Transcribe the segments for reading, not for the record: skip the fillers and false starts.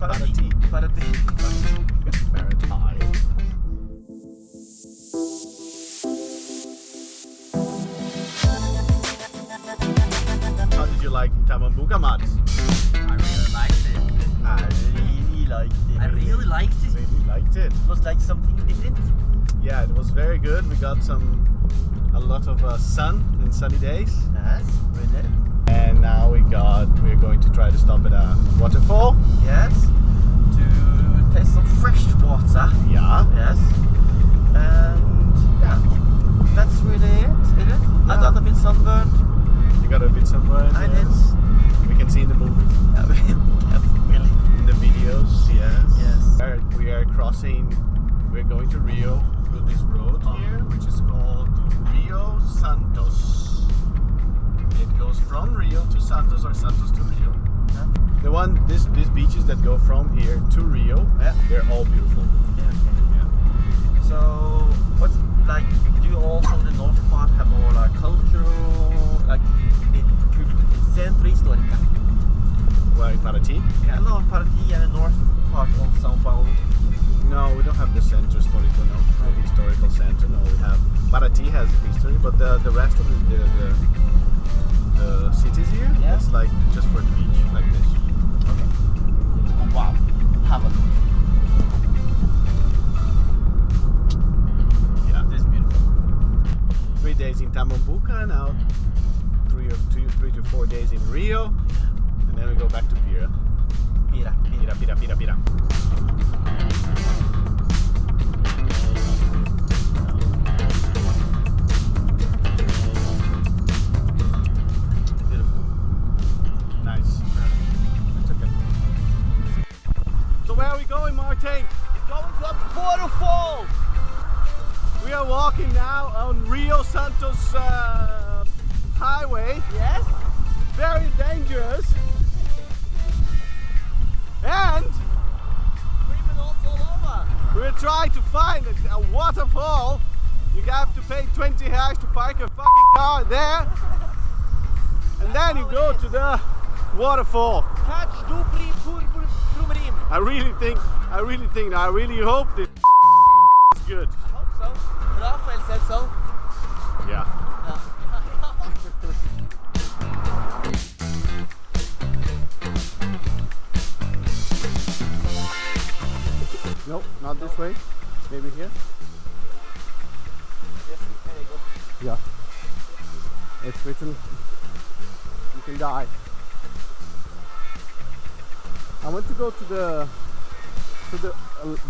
Paraty. Paraty. Paraty. How did you like Tamambuca, Mats? I really liked it. I really liked it. I really liked it. Really liked it. It was like something different. Yeah, it was very good. We got a lot of sun and sunny days. Yes, we did. And now we're going to try to stop at a waterfall. Yes, to taste some fresh water. Yeah. Yes, and yeah, that's really it, isn't it? Yeah. I got a bit sunburned. You got a bit somewhere. I did. We can see in the movies. Yeah, really. In the videos. Yes. Yes. We are crossing. We're going to Rio through this road here, which is called Rio-Santos. It goes from Rio to Santos or Santos to Rio. Yeah. These beaches that go from here to Rio, they're all beautiful. Yeah. So, what's like? Do you also in the north part have more like cultural, like centro histórica? Well, in Paraty? Yeah, no, Paraty and the north part of São Paulo. No, we don't have the center historical, no. The historical center, no. We have Paraty has history, but the rest of the cities here, it's like just for the beach, like this. Okay. Oh, wow. Have a look. Yeah, this is beautiful. 3 days in Tamambuca, now 3 to 4 days in Rio, and then we go back to Pira. Pira. Nice. It's okay. So where are we going, Martin? Going to a waterfall. We are walking now on Rio-Santos Highway. Yes. Very dangerous. And Criminals all over. we're trying to find a waterfall. You have to pay 20 reais to park your fucking car there. And then you go to the waterfall. Catch dupli PRUMIRIM. I really hope this is good. I hope so. Rafael said so. Yeah. Nope, not this way. Maybe here. Yes, there you go. Yeah. It's written. You can die. I want to go to the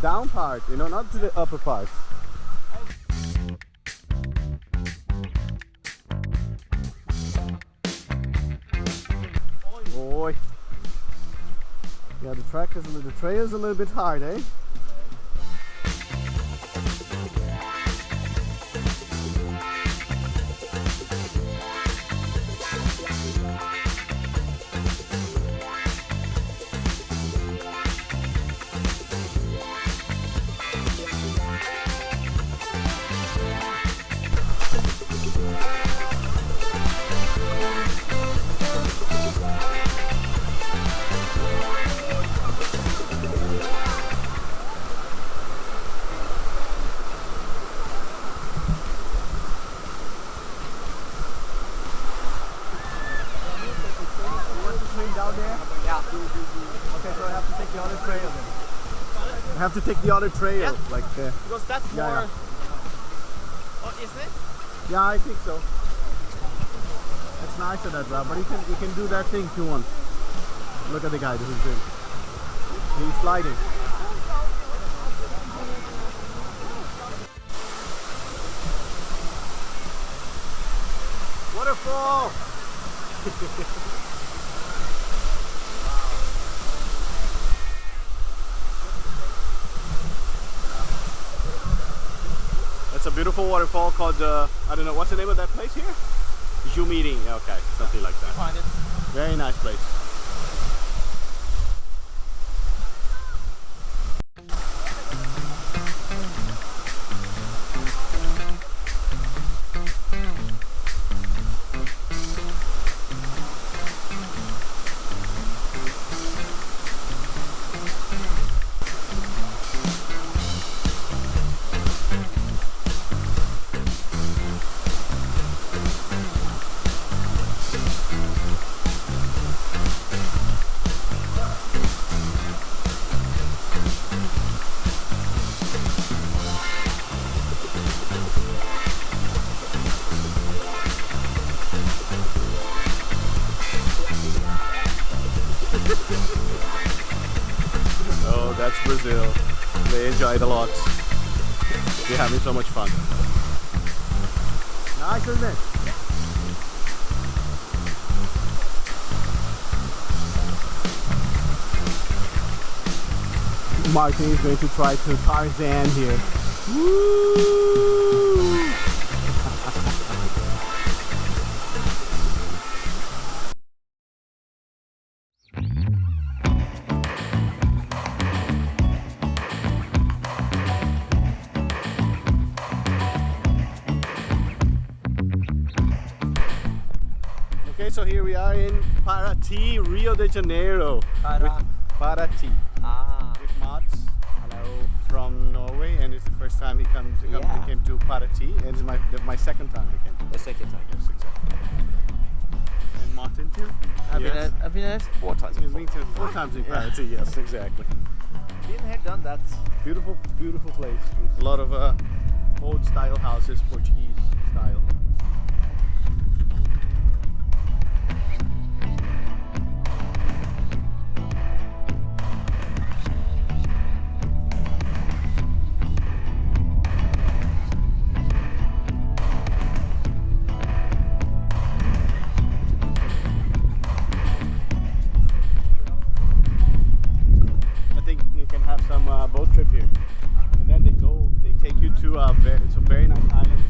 down part, you know, not to the upper part. Oi. Yeah, the trail is a little bit hard, eh? Down there? Yeah. Okay, so I have to take the other trail then. I have to take the other trail, like there. Because that's more. Yeah. Oh, isn't it? Yeah, I think so. It's nicer that route, but you can do that thing if you want. Look at the guy who's doing. He's sliding. Waterfall! It's a beautiful waterfall called, I don't know, what's the name of that place here? PRUMIRIM, okay, something like that. Find it. Very nice place. Brazil. They enjoy it a lot. We're having so much fun. Nice, isn't it? Martin is going to try to Tarzan here. Woo! Okay, so here we are in Paraty, Rio de Janeiro. Paraty. With Mats. Hello. From Norway, and it's the first time he came to Paraty, and it's my second time he came to. The second time. Yes, exactly. And Martin too. I've been there 4 times. You've been to 4 times in Paraty. Yes, exactly. Been here, done that. Beautiful, beautiful place. With a lot of old style houses, Portuguese style. Some boat trip here, and then they take you to some very nice islands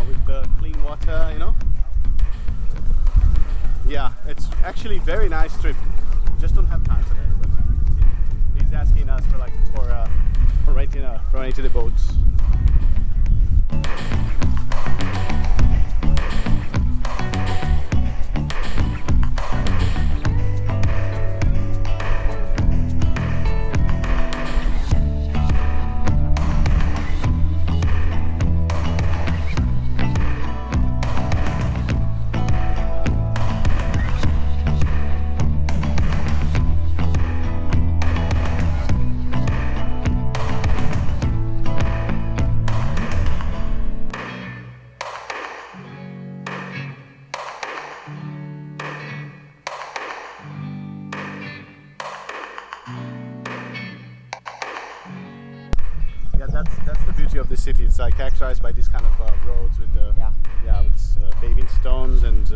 with the clean water, you know. Yeah, it's actually a very nice trip. Just don't have time for that, but he's asking us for renting the boats. Yeah, that's the beauty of the city. It's like characterized by these kind of roads with with paving stones and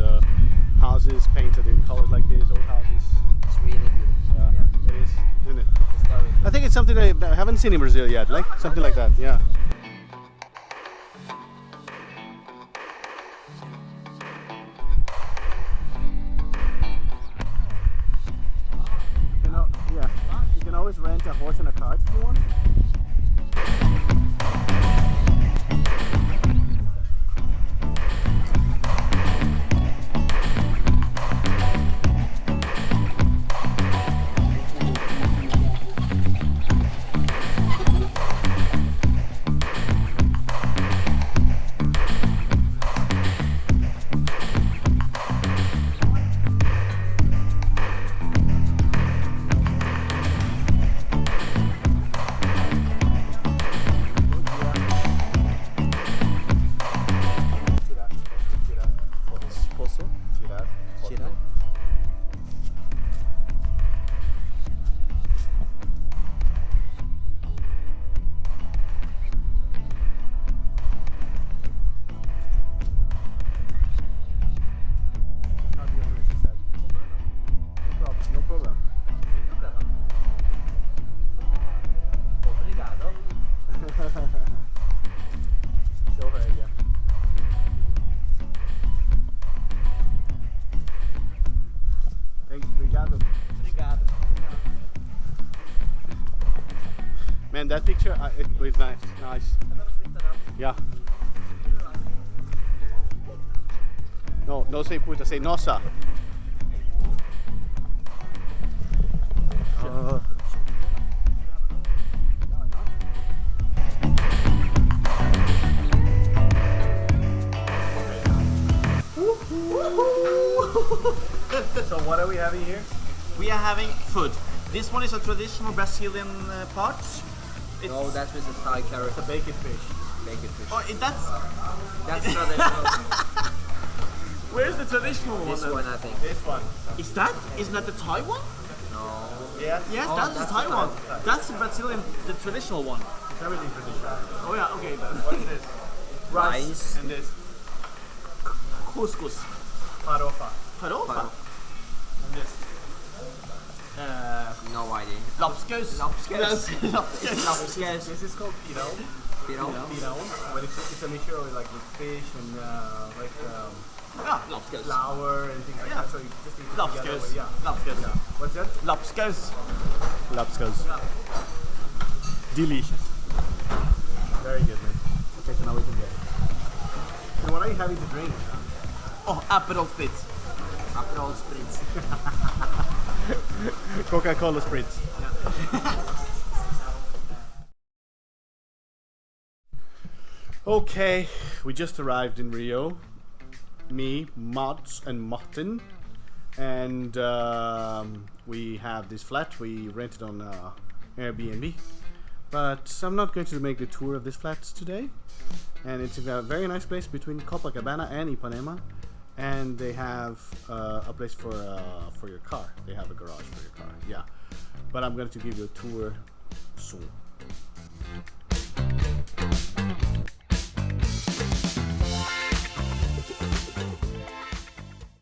houses painted in colors like this, old houses. It's really beautiful. Yeah, it is, isn't it? I think it's something that I haven't seen in Brazil yet, like something like that. Yeah. You can always rent a horse and a cart if you want. Man, that picture, it was nice. Yeah. No, não sei puta, say nossa. So what are we having here? We are having food. This one is a traditional Brazilian pot. No, that was a Thai carrot. It's a baked fish. Baked fish. Oh, That's traditional. Where's the traditional one? This then? one, I think. This one. Isn't that the Thai one? No, Yes. Yes, Oh, that's the that's Thai the one. Thai. That's the Brazilian, the traditional one. It's everything traditional. Oh yeah, okay. What's this? Rice. And this Couscous. farofa. Farofa. And this No idea. Lapskaus. Lapskaus. Lapskaus. this is called pirão. Pirão. Pirão. But it's a mixture of like with fish and Yeah, lapskaus. flour and things like Yeah. that. So you just eat it together. Lapskaus. With, yeah. Lapskaus. Yeah. What's that? Lapskaus. Lapskaus. Delicious. Very good, man. Okay, so now we can get it. And what are you having to drink? Oh, Aperol Spritz. Aperol Spritz. Coca-Cola Spritz. Okay, we just arrived in Rio. Me, Mats, and Martin. And we have this flat we rented on Airbnb. But I'm not going to make the tour of this flat today. And it's a very nice place between Copacabana and Ipanema. And they have a place for your car. They have a garage for your car, yeah. But I'm going to give you a tour soon.